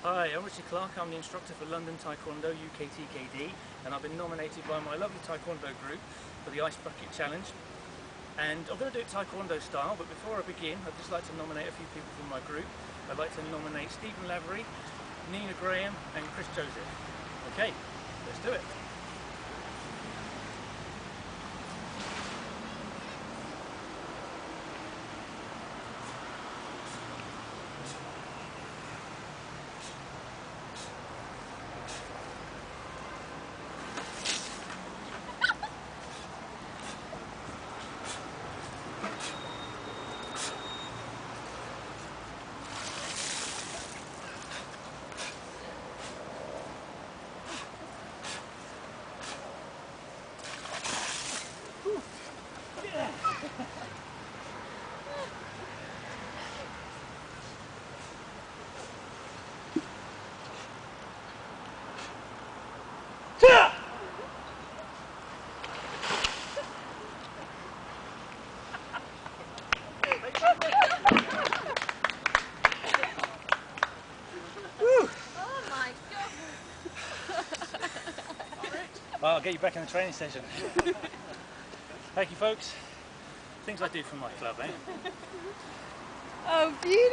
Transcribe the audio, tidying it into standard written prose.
Hi, I'm Richard Clark. I'm the instructor for London Tae Kwon-Do UKTKD, and I've been nominated by my lovely Taekwondo group for the Ice Bucket Challenge. And I'm going to do it Taekwondo style, but before I begin, I'd just like to nominate a few people from my group. I'd like to nominate Stephen Lavery, Nina Graham, and Chris Joseph. Okay, let's do it. Well, I'll get you back in the training session. Thank you, folks. Things I do for my club, eh? Oh, beautiful.